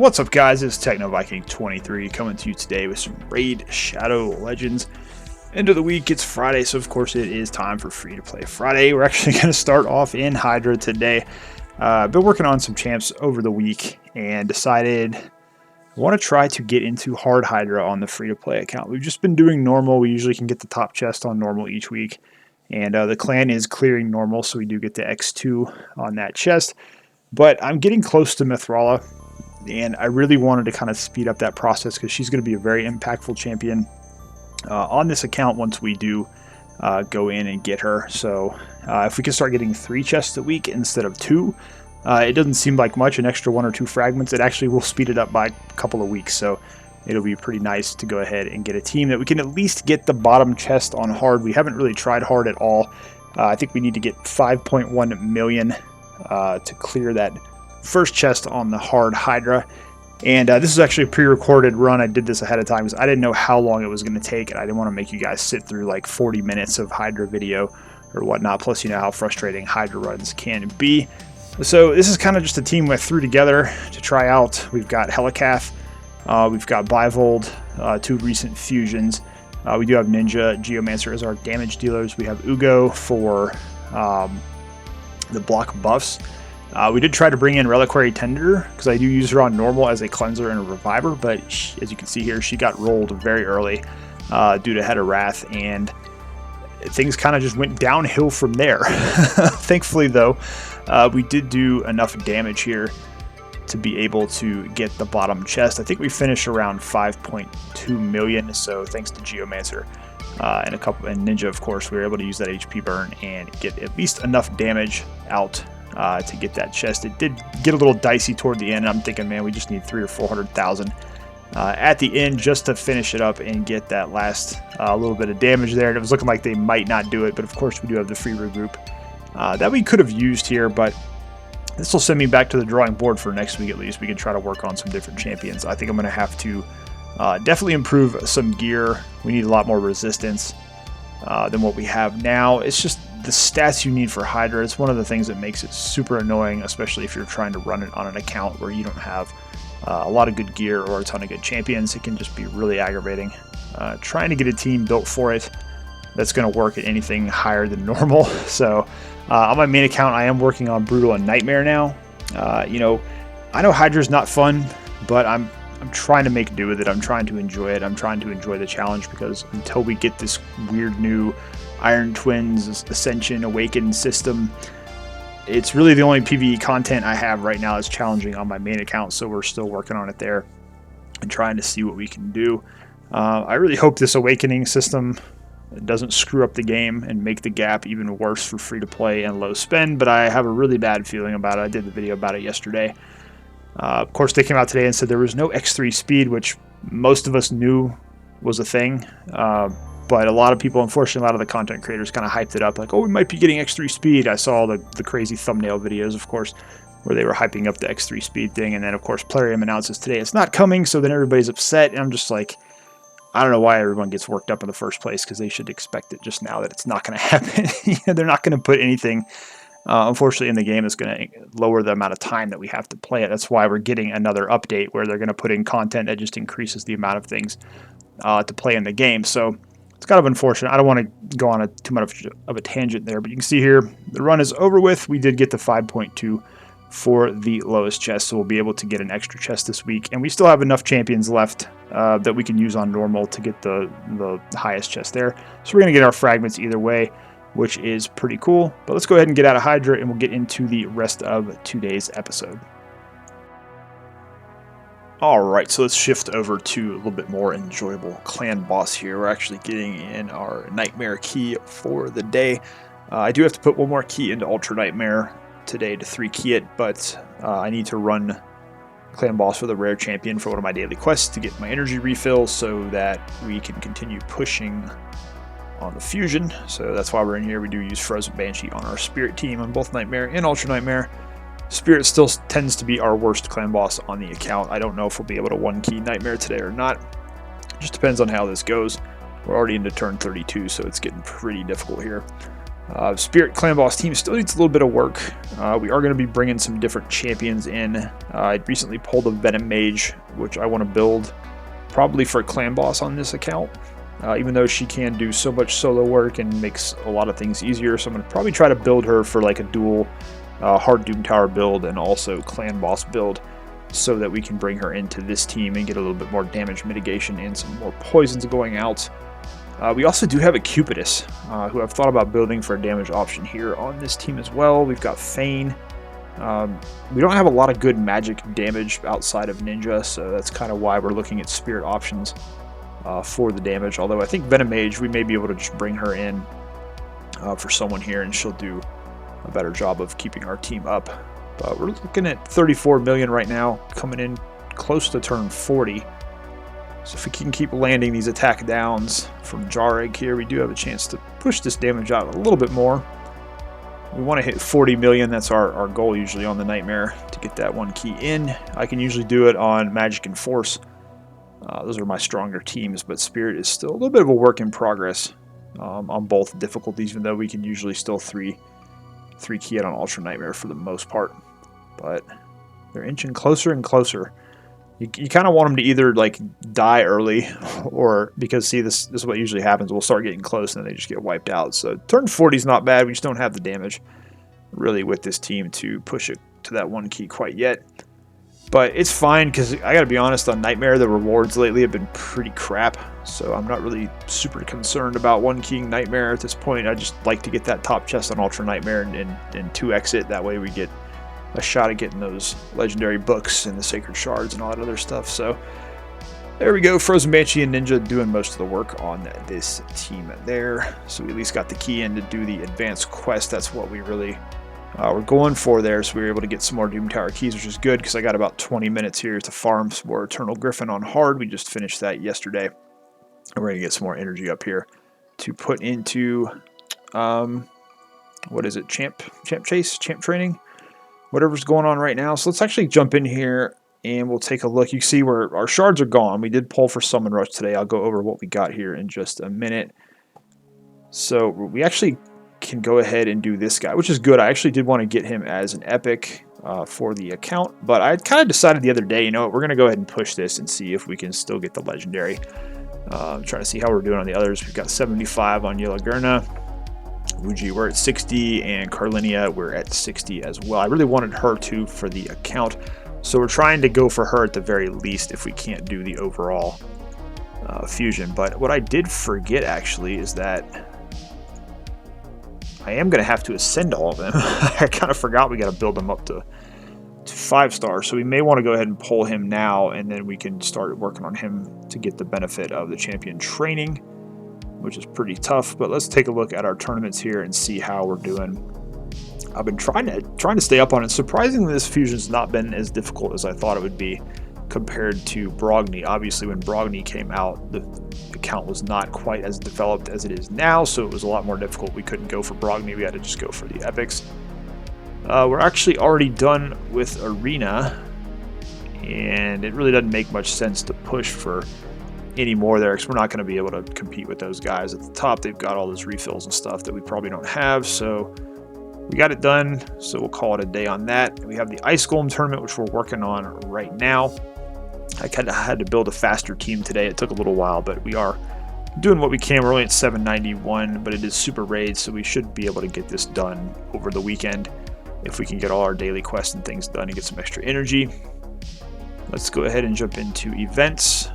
What's up, guys? It's TechnoViking23 coming to you today with some Raid Shadow Legends. End of the week, it's Friday, so of course it is time for Free to Play Friday. We're actually going to start off in Hydra today. Been working on some champs over the week and decided I want to try to get into hard Hydra on the Free to Play account. We've just been doing normal. We usually can get the top chest on normal each week, and the clan is clearing normal, so we do get the X2 on that chest. But I'm getting close to Mithrala, and I really wanted to kind of speed up that process because she's going to be a very impactful champion on this account once we do go in and get her. So if we can start getting 3 chests a week instead of 2, it doesn't seem like much, an extra 1 or 2 fragments. It actually will speed it up by a couple of weeks, so it'll be pretty nice to go ahead and get a team that we can at least get the bottom chest on hard. We haven't really tried hard at all. I think we need to get 5.1 million to clear that first chest on the hard Hydra. And this is actually a pre-recorded run. I did this ahead of time because I didn't know how long it was going to take, and I didn't want to make you guys sit through like 40 minutes of Hydra video or whatnot. Plus, you know how frustrating Hydra runs can be. So this is kind of just a team I threw together to try out. We've got Helicath, we've got Bivold, 2 recent fusions. We do have Ninja, Geomancer as our damage dealers. We have Ugo for the block buffs. We did try to bring in Reliquary Tender because I do use her on normal as a cleanser and a reviver, but as you can see here, she got rolled very early due to Head of Wrath, and things kind of just went downhill from there. Thankfully, though, we did do enough damage here to be able to get the bottom chest. I think we finished around 5.2 million, so thanks to Geomancer and Ninja, of course, we were able to use that HP burn and get at least enough damage out to get that chest. It did get a little dicey toward the end. I'm thinking, man, we just need 300,000 or 400,000 at the end just to finish it up and get that last little bit of damage there. And it was looking like they might not do it, but of course we do have the free regroup that we could have used here, but this will send me back to the drawing board for next week at least. We can try to work on some different champions. I think I'm going to have to definitely improve some gear. We need a lot more resistance than what we have now. It's just the stats you need for Hydra. It's one of the things that makes it super annoying, especially if you're trying to run it on an account where you don't have a lot of good gear or a ton of good champions. It can just be really aggravating. Trying to get a team built for it that's going to work at anything higher than normal. So on my main account, I am working on Brutal and Nightmare now. You know, I know Hydra's not fun, but I'm trying to make do with it. I'm trying to enjoy it. I'm trying to enjoy the challenge because until we get this weird new Iron Twins Ascension Awaken system, it's really the only PvE content I have right now that's challenging on my main account, so we're still working on it there and trying to see what we can do. I really hope this Awakening system doesn't screw up the game and make the gap even worse for free to play and low spend, but I have a really bad feeling about it. I did the video about it yesterday. Of course, they came out today and said there was no X3 speed, which most of us knew was a thing. But a lot of people, unfortunately, a lot of the content creators kind of hyped it up like, oh, we might be getting X3 speed. I saw the crazy thumbnail videos, of course, where they were hyping up the X3 speed thing. And then, of course, Plarium announces today it's not coming, so then everybody's upset. And I'm just like, I don't know why everyone gets worked up in the first place, because they should expect it just now that it's not going to happen. You know, they're not going to put anything, unfortunately, in the game that's going to lower the amount of time that we have to play it. That's why we're getting another update where they're going to put in content that just increases the amount of things to play in the game. So it's kind of unfortunate. I don't want to go on too much of a tangent there, but you can see here the run is over with. We did get the 5.2 for the lowest chest, so we'll be able to get an extra chest this week, and we still have enough champions left that we can use on normal to get the highest chest there. So we're going to get our fragments either way, which is pretty cool. But let's go ahead and get out of Hydra, and we'll get into the rest of today's episode. Alright, so let's shift over to a little bit more enjoyable clan boss here. We're actually getting in our Nightmare key for the day. I do have to put one more key into Ultra Nightmare today to 3 key it, but I need to run clan boss with a rare champion for one of my daily quests to get my energy refill so that we can continue pushing on the fusion. So that's why we're in here. We do use Frozen Banshee on our Spirit team on both Nightmare and Ultra Nightmare. Spirit still tends to be our worst clan boss on the account. I don't know if we'll be able to 1-key Nightmare today or not. It just depends on how this goes. We're already into turn 32, so it's getting pretty difficult here. Spirit Clan Boss team still needs a little bit of work. We are going to be bringing some different champions in. I recently pulled a Venom Mage, which I want to build probably for Clan Boss on this account. Even though she can do so much solo work and makes a lot of things easier. So I'm going to probably try to build her for like a dual hard Doom Tower build and also Clan Boss build, so that we can bring her into this team and get a little bit more damage mitigation and some more poisons going out. We also do have a Cupidus, who I've thought about building for a damage option here on this team as well. We've got Fane. We don't have a lot of good magic damage outside of Ninja, so that's kind of why we're looking at Spirit options for the damage. Although I think Venom Mage, we may be able to just bring her in for someone here, and she'll do a better job of keeping our team up. But we're looking at 34 million right now, coming in close to turn 40. So if we can keep landing these attack downs from Jareg here, we do have a chance to push this damage out a little bit more. We want to hit 40 million. That's our goal usually on the Nightmare, to get that one key in. I can usually do it on Magic and Force. Those are my stronger teams, but Spirit is still a little bit of a work in progress on both difficulties, even though we can usually still 3 key it on Ultra Nightmare for the most part. But they're inching closer and closer. You kind of want them to either like die early, or because see this is what usually happens. We'll start getting close and then they just get wiped out. So turn 40 is not bad. We just don't have the damage really with this team to push it to that 1 key quite yet. But it's fine, because I gotta be honest, on Nightmare the rewards lately have been pretty crap. So I'm not really super concerned about 1 keying Nightmare at this point. I just like to get that top chest on Ultra Nightmare and 2x it. That way we get a shot at getting those legendary books and the sacred shards and all that other stuff. So there we go. Frozen Banshee and Ninja doing most of the work on this team there. So we at least got the key in to do the advanced quest. That's what we really were going for there. So we were able to get some more Doom Tower keys, which is good, because I got about 20 minutes here to farm some more Eternal Griffin on hard. We just finished that yesterday. And we're going to get some more energy up here to put into, what is it, Champ Chase, Champ Training? Whatever's going on right now. So let's actually jump in here and we'll take a look. You see where our shards are gone. We did pull for Summon Rush today. I'll go over what we got here in just a minute. So we actually can go ahead and do this guy, which is good. I actually did want to get him as an epic for the account, but I kind of decided the other day, you know what, we're going to go ahead and push this and see if we can still get the legendary. Trying to see how we're doing on the others. We've got 75 on Yelagurna. Wuji, we're at 60, and Carlinia, we're at 60 as well. I really wanted her too for the account, so we're trying to go for her at the very least if we can't do the overall fusion. But what I did forget actually is that I am going to have to ascend all of them. I kind of forgot we got to build them up to 5 stars, so we may want to go ahead and pull him now, and then we can start working on him to get the benefit of the champion training, which is pretty tough. But let's take a look at our tournaments here and see how we're doing. I've been trying to stay up on it. Surprisingly, this fusion's not been as difficult as I thought it would be compared to Brogni. Obviously, when Brogni came out, the account was not quite as developed as it is now, so it was a lot more difficult. We couldn't go for Brogni. We had to just go for the epics. We're actually already done with Arena, and it really doesn't make much sense to push for any more there, because we're not going to be able to compete with those guys at the top. They've got all those refills and stuff that we probably don't have, so we got it done. So we'll call it a day on that. We have the Ice Golem Tournament, which we're working on right now. I kind of had to build a faster team today. It took a little while, but we are doing what we can. We're only at 791, but it is super raid, so we should be able to get this done over the weekend if we can get all our daily quests and things done and get some extra energy. Let's go ahead and jump into events.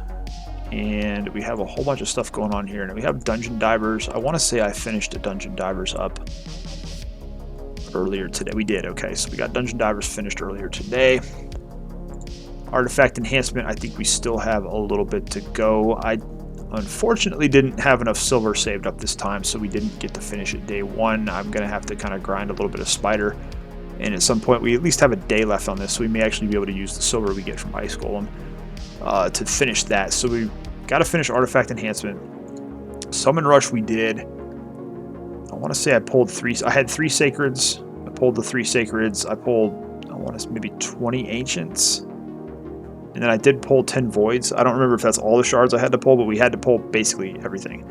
And we have a whole bunch of stuff going on here. And we have Dungeon Divers. I want to say I finished the Dungeon Divers up earlier today. We did, okay. So we got Dungeon Divers finished earlier today. Artifact Enhancement, I think we still have a little bit to go. I unfortunately didn't have enough silver saved up this time, so we didn't get to finish it day 1. I'm going to have to kind of grind a little bit of Spider. And at some point, we at least have a day left on this, so we may actually be able to use the silver we get from Ice Golem to finish that. So we got to finish Artifact Enhancement. Summon Rush we did. I want to say I pulled 3. I had 3 Sacreds. I pulled the 3 Sacreds. I pulled, I want to say maybe 20 Ancients. And then I did pull 10 Voids. I don't remember if that's all the shards I had to pull, but we had to pull basically everything.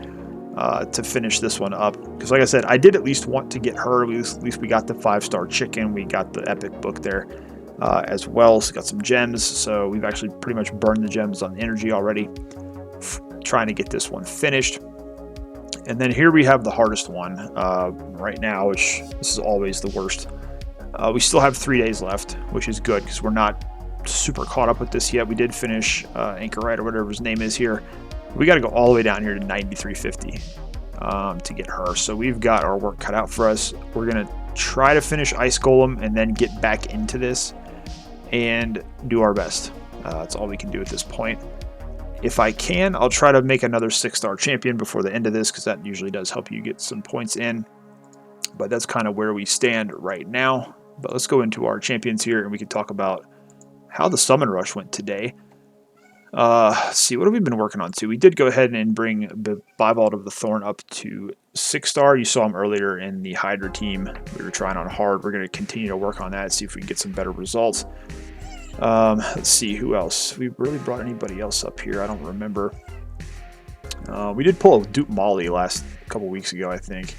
to finish this one up. Because like I said, I did at least want to get her. At least we got the 5-star chicken. We got the epic book there as well. So got some gems. So we've actually pretty much burned the gems on the energy already. Trying to get this one finished. And then here we have the hardest one right now, which this is always the worst. We still have 3 days left, which is good because we're not super caught up with this yet. We did finish Anchorite or whatever his name is here. We got to go all the way down here to 9350 to get her. So we've got our work cut out for us. We're going to try to finish Ice Golem and then get back into this and do our best. That's all we can do at this point. If I can, I'll try to make another 6-star champion before the end of this because that usually does help you get some points in. But that's kind of where we stand right now. But let's go into our champions here and we can talk about how the summon rush went today. Let's see, what have we been working on too? We did go ahead and bring the Bivald of the Thorn up to 6-star. You saw him earlier in the Hydra team. We were trying on hard. We're going to continue to work on that, see if we can get some better results. Let's see who else. We really brought anybody else up here. I don't remember. We did pull a dupe Molly last couple weeks ago, I think.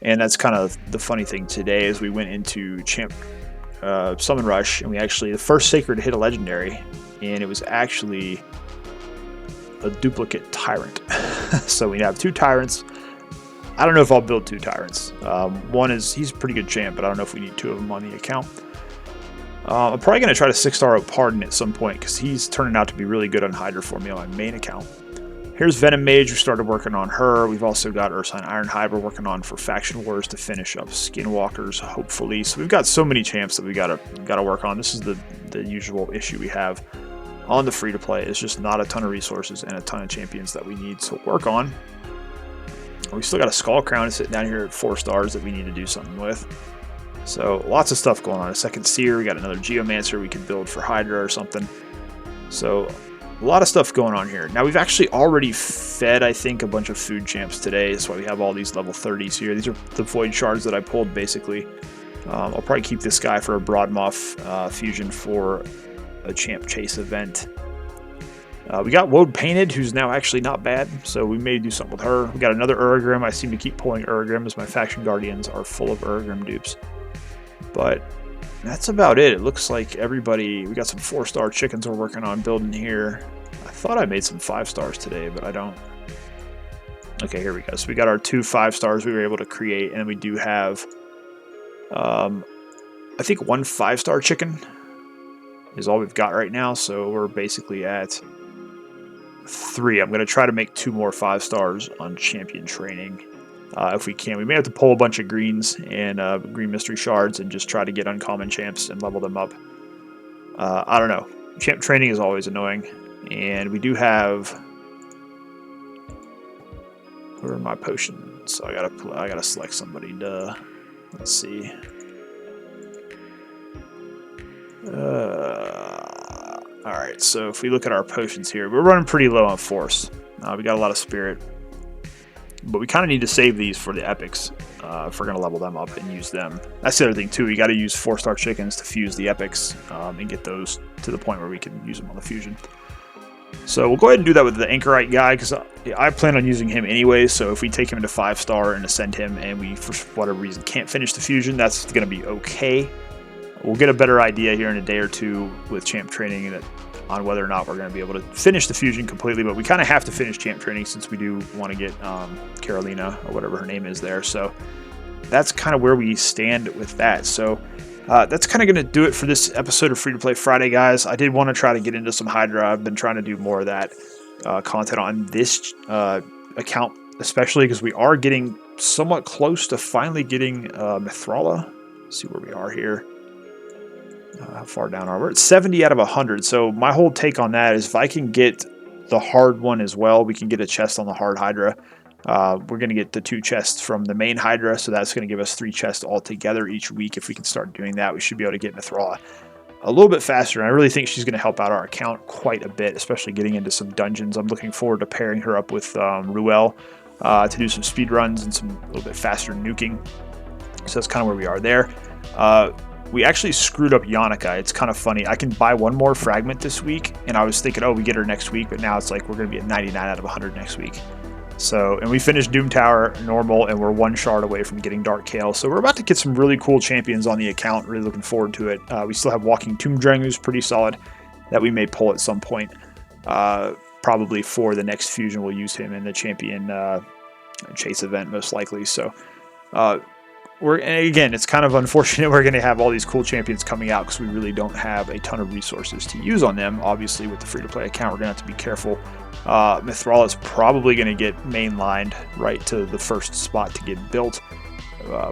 And that's kind of the funny thing today is we went into champ summon rush and we actually the first sacred hit a legendary and it was actually a duplicate tyrant. So we have 2 tyrants. I don't know if I'll build 2 tyrants. One is he's a pretty good champ, but I don't know if we need 2 of them on the account. I'm probably going to try to 6-star Pardon at some point because he's turning out to be really good on Hydra for me on my main account. Here's Venom Mage. We started working on her. We've also got Ursine Ironhide we're working on for Faction Wars to finish up Skinwalkers, hopefully. So we've got so many champs that we gotta work on. This is the usual issue we have on the free-to-play. It's just not a ton of resources and a ton of champions that we need to work on. We still got a Skull Crown sitting down here at 4 stars that we need to do something with. So lots of stuff going on. A second Seer. We got another Geomancer we could build for Hydra or something. So a lot of stuff going on here. Now, we've actually already fed, I think, a bunch of food champs today. That's why we have all these level 30s here. These are the Void Shards that I pulled, basically. I'll probably keep this guy for a Broadmoth fusion for a Champ Chase event. We got Woad Painted, who's now actually not bad, so we may do something with her. We got another Urgrim. I seem to keep pulling Urgrim as my Faction Guardians are full of Urgrim dupes. But that's about it. It looks like everybody... We got some 4-star chickens we're working on building here. I thought I made some 5 stars today, but I don't. Okay, here we go. So we got our 2 5 stars we were able to create, and we do have, I think 1 5-star chicken is all we've got right now. So we're basically at 3. I'm going to try to make 2 more 5 stars on champion training. If we can. We may have to pull a bunch of greens and green mystery shards and just try to get uncommon champs and level them up. I don't know. Champ training is always annoying. And we do have... Where are my potions? So I gotta select somebody. Duh. Let's see. Alright, so if we look at our potions here, we're running pretty low on force. We got a lot of spirit. But we kind of need to save these for the epics if we're going to level them up and use them. That's the other thing too. You got to use 4-star chickens to fuse the epics and get those to the point where we can use them on the fusion. So we'll go ahead and do that with the Anchorite guy because I plan on using him anyway. So if we take him to 5-star and ascend him and we, for whatever reason, can't finish the fusion, that's going to be okay. We'll get a better idea here in a day or two with champ training on whether or not we're going to be able to finish the fusion completely, but we kind of have to finish champ training since we do want to get Carolina or whatever her name is there. So that's kind of where we stand with that. So that's kind of going to do it for this episode of Free to Play Friday, guys. I did want to try to get into some Hydra. I've been trying to do more of that content on this account, especially because we are getting somewhat close to finally getting Mithrala. Let's see where we are here. How far down are we? We're at 70 out of 100. So my whole take on that is if I can get the hard one as well, we can get a chest on the hard Hydra. We're going to get the 2 chests from the main Hydra, so that's going to give us 3 chests altogether each week. If we can start doing that, we should be able to get Mithrala a little bit faster. And I really think she's going to help out our account quite a bit, especially getting into some dungeons. I'm looking forward to pairing her up with Ruel to do some speed runs and some a little bit faster nuking. So that's kind of where we are there. We actually screwed up Yannicka. It's kind of funny. I can buy 1 more fragment this week, and I was thinking, oh, we get her next week, but now it's like we're going to be at 99 out of 100 next week. So, and we finished Doom Tower normal, and we're 1 shard away from getting Dark Kale. So we're about to get some really cool champions on the account. Really looking forward to it. We still have Walking Tomb Dragon, who's pretty solid, that we may pull at some point. Probably for the next fusion, we'll use him in the champion chase event, most likely. So, and again, it's kind of unfortunate we're going to have all these cool champions coming out because we really don't have a ton of resources to use on them. Obviously, with the free-to-play account, we're going to have to be careful. Mithril is probably going to get mainlined right to the first spot to get built.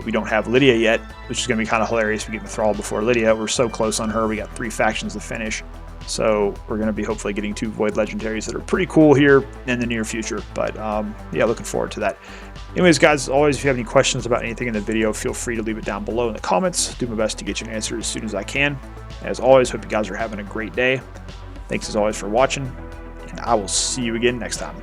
We don't have Lydia yet, which is going to be kind of hilarious. We get Mithril before Lydia. We're so close on her. We got 3 factions to finish. So we're going to be hopefully getting 2 Void Legendaries that are pretty cool here in the near future. But yeah, looking forward to that. Anyways, guys, as always, if you have any questions about anything in the video, feel free to leave it down below in the comments. Do my best to get you an answer as soon as I can. As always, hope you guys are having a great day. Thanks as always for watching, and I will see you again next time.